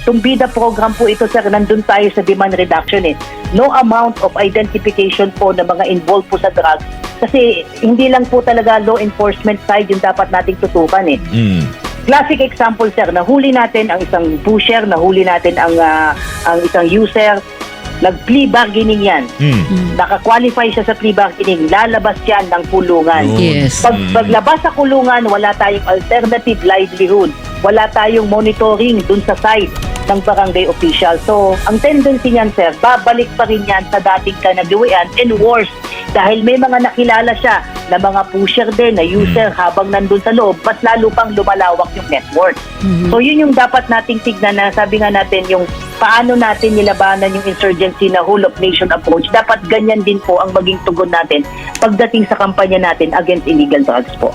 Itong BIDA program po ito, sir, nandun tayo sa demand reduction eh. No amount of identification po ng mga involved po sa drugs. Kasi hindi lang po talaga law enforcement side yung dapat nating tutukan eh. Classic example, sir, nahuli natin ang isang pusher, nahuli natin ang isang user, nag-plea bargaining yan. Naka-qualify siya sa plea bargaining, lalabas yan ng kulungan. Yes. Paglabas sa kulungan, wala tayong alternative livelihood. Wala tayong monitoring dun sa site ng barangay official. So, ang tendency niyan, sir, babalik pa rin yan sa dating kanagawian and worse, dahil may mga nakilala siya na mga pusher din, na user habang nandun sa loob, mas lalo pang lumalawak yung network. So, yun yung dapat nating tignan na sabi nga natin yung paano natin nilabanan yung insurgency na whole of nation approach. Dapat ganyan din po ang maging tugon natin pagdating sa kampanya natin against illegal drugs po.